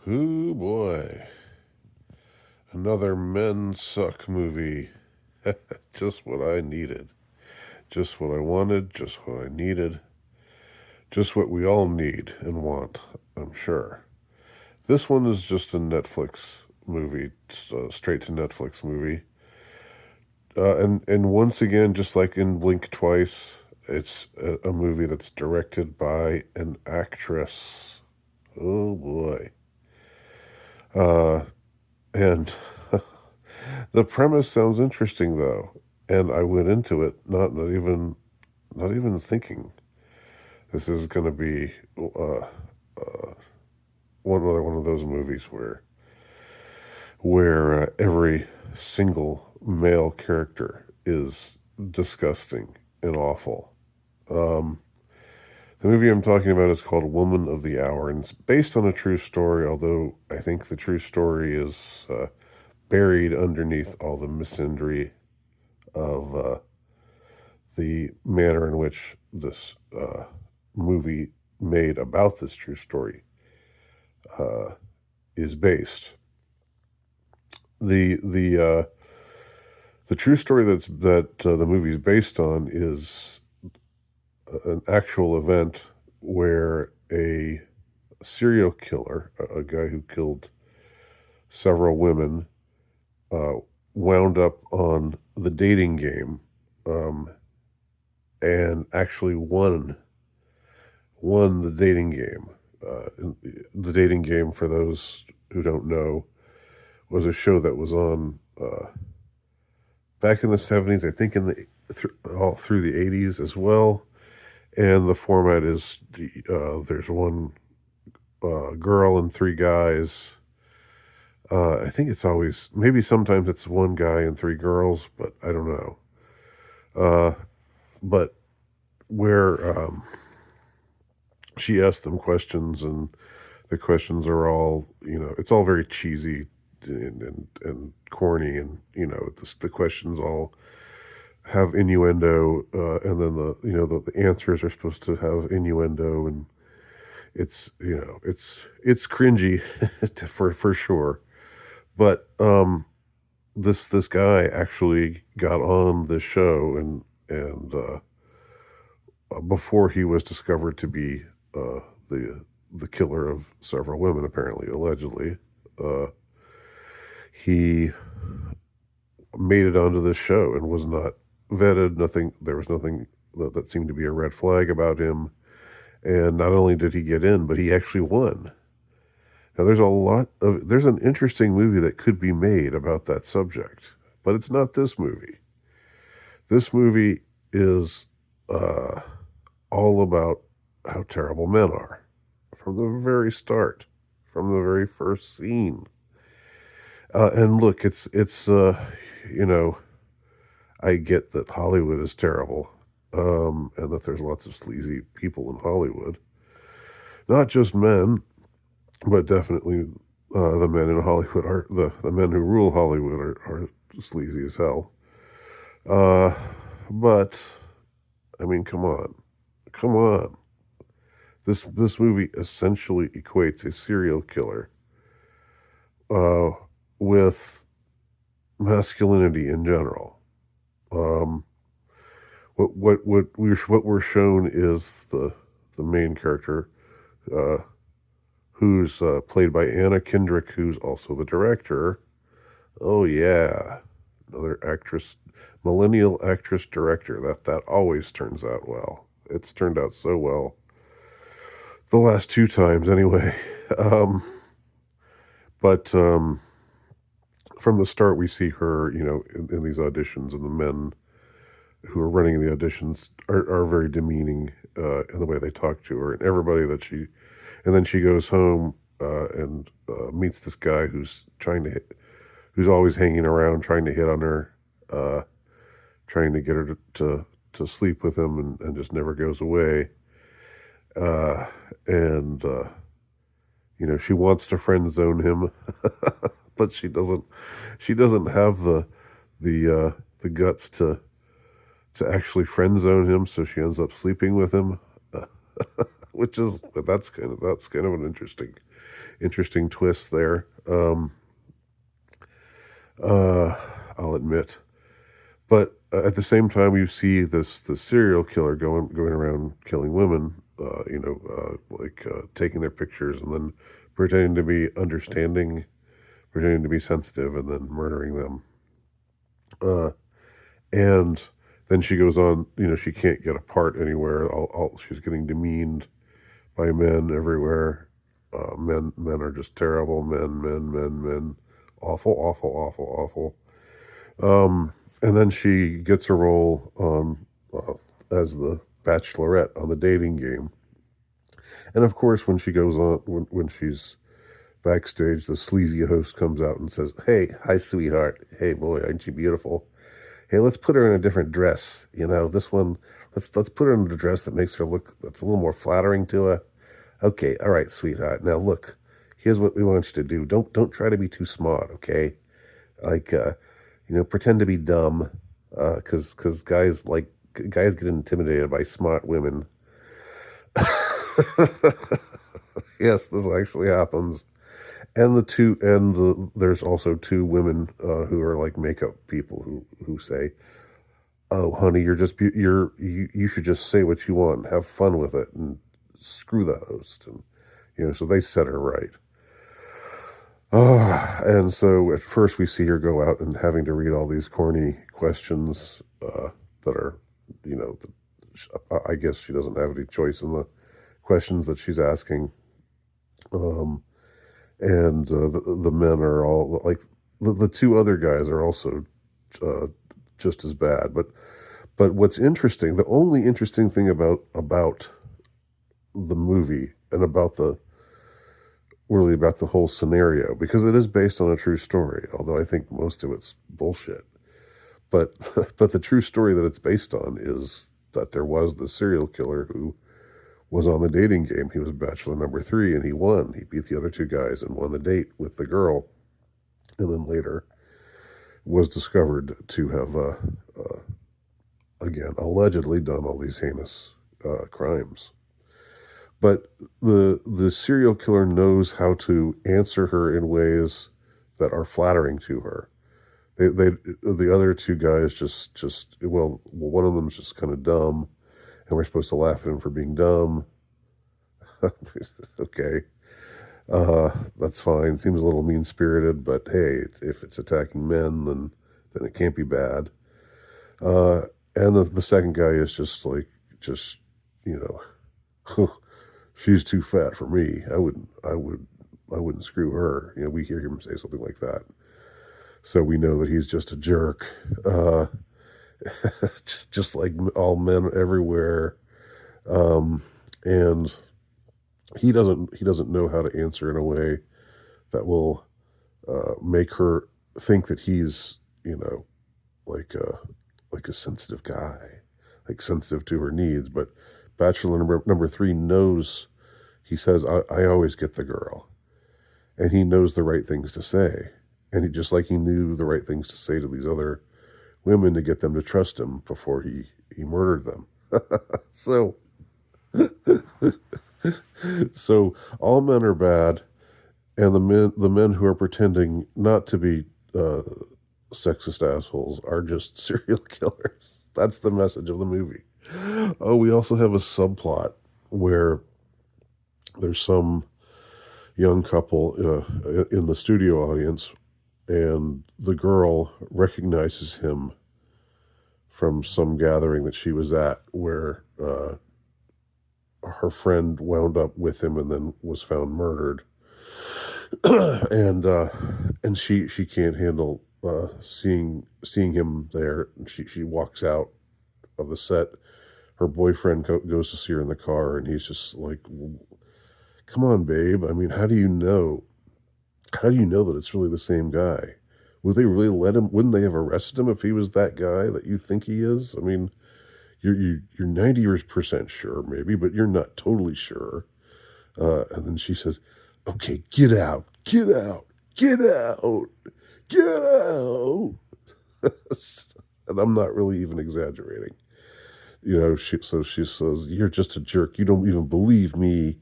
Ooh boy. Another Men Suck movie. Just what I needed. Just what I wanted, just what I needed. Just what we all need and want, I'm sure. This one is just a Netflix movie, straight to Netflix movie. And once again, just like in Blink Twice, it's a movie that's directed by an actress. Oh boy. Uh, and the premise sounds interesting though, and I went into it not even thinking this is going to be one of those movies where every single male character is disgusting and awful. Um, the movie I'm talking about is called Woman of the Hour, and it's based on a true story. Although I think the true story is buried underneath all the misandry of the manner in which this movie made about this true story uh, is based. The true story that the movie is based on is an actual event where a serial killer, a guy who killed several women, uh, wound up on the dating game, um, and actually won the dating game. The dating game, for those who don't know, was a show that was on back in the 70s, I think all through the 80s as well. And the format is there's one girl and three guys. I think it's always, maybe sometimes it's one guy and three girls, but I don't know. Uh, but where she asked them questions, and the questions are all, it's all very cheesy and corny, and the questions all have innuendo, and then the answers are supposed to have innuendo, and it's cringy for sure. But this guy actually got on the show, and before he was discovered to be the killer of several women, apparently, allegedly, uh, he made it onto this show and was not vetted. Nothing. There was nothing that seemed to be a red flag about him. And not only did he get in, but he actually won. Now, there's an interesting movie that could be made about that subject, but it's not this movie. This movie is uh, all about how terrible men are from the very start, from the very first scene. And look, you know, I get that Hollywood is terrible, and that there's lots of sleazy people in Hollywood, not just men, but definitely the men in Hollywood are the men who rule Hollywood are sleazy as hell. Uh, but I mean, come on. This movie essentially equates a serial killer uh, with masculinity in general. Um, what we're shown is the main character, uh, who's played by Anna Kendrick, who's also the director. Oh yeah, another actress, millennial actress director. That always turns out well. It's turned out so well the last two times, anyway. Um, but from the start, we see her, in these auditions, and the men who are running the auditions are very demeaning in the way they talk to her, and everybody and then she goes home and meets this guy who's always hanging around, trying to hit on her, uh, trying to get her to sleep with him, and just never goes away. And she wants to friend zone him, but she doesn't have the guts to actually friend zone him, so she ends up sleeping with him, which is that's kind of an interesting. interesting twist there. Uh, I'll admit. But at the same time, you see this serial killer going around killing women. Taking their pictures and then pretending to be understanding, pretending to be sensitive, and then murdering them. Uh, and then she goes on. She can't get a part anywhere. She's getting demeaned by men everywhere. Men are just terrible. Men, awful, awful, awful, awful. And then she gets a role on as the Bachelorette on the dating game. And of course, when she goes on, when she's backstage, the sleazy host comes out and says, "Hey, hi, sweetheart. Hey, boy, aren't you beautiful? Hey, let's put her in a different dress. This one, let's put her in a dress that makes her look that's a little more flattering to her. Okay, all right, sweetheart. Now look, here's what we want you to do. Don't try to be too smart, okay? Like, pretend to be dumb, because guys get intimidated by smart women. Yes, this actually happens. There's also two women who are like makeup people who say, "Oh, honey, you should just say what you want, and have fun with it, and screw the host." And so they set her right. And so at first we see her go out and having to read all these corny questions that are, I guess she doesn't have any choice in the questions that she's asking. The men are all like the two other guys are also uh, just as bad. But what's interesting, the only interesting thing about the movie and about the whole scenario, because it is based on a true story, although I think most of it's bullshit. But but the true story that it's based on is that there was the serial killer who was on the dating game. He was bachelor number 3, and he won. He beat the other two guys and won the date with the girl, and then later was discovered to have again allegedly done all these heinous crimes. But the serial killer knows how to answer her in ways that are flattering to her. They the other two guys just one of them's just kind of dumb, and we're supposed to laugh at him for being dumb. Okay, that's fine. Seems a little mean spirited, but hey, if it's attacking men, then it can't be bad. Uh, and the second guy is just you know, she's too fat for me. I wouldn't screw her. We hear him say something like that, so we know that he's just a jerk. Just like all men everywhere. And he doesn't know how to answer in a way that will make her think that he's like a sensitive guy, like sensitive to her needs. But bachelor number 3 knows. He says, I always get the girl, and he knows the right things to say, and just like he knew the right things to say to these other women to get them to trust him before he murdered them. So so all men are bad, and the men who are pretending not to be uh, sexist assholes are just serial killers. That's the message of the movie. Oh, we also have a subplot where there's some young couple in the studio audience, and the girl recognizes him from some gathering that she was at where her friend wound up with him and then was found murdered. And she can't handle seeing him there, and she walks out of the set. Her boyfriend goes to see her in the car, and he's just like, "Come on, babe. I mean, how do you know? How do you know that it's really the same guy? Would they really let him? Wouldn't they have arrested him if he was that guy that you think he is? I mean, you're 90% sure, maybe, but you're not totally sure." And then she says, "Okay, get out, get out, get out, get out." And I'm not really even exaggerating. So she says, "You're just a jerk. You don't even believe me.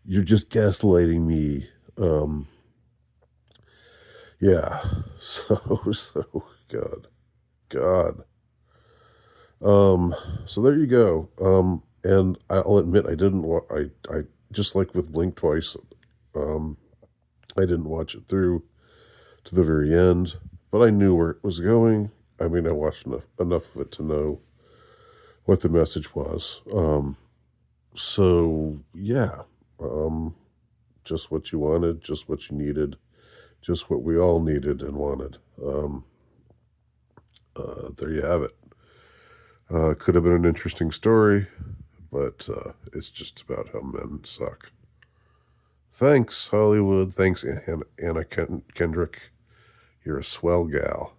You're just gaslighting me. Um, yeah. God, God. Um, so there you go. And I'll admit I didn't I just like with Blink Twice, um, I didn't watch it through to the very end, but I knew where it was going. I mean, I watched enough of it to know what the message was. So yeah, um, just what you wanted, just what you needed, just what we all needed and wanted. There you have it. Could have been an interesting story, but it's just about how men suck. Thanks, Hollywood. Thanks, Anna Kendrick. You're a swell gal.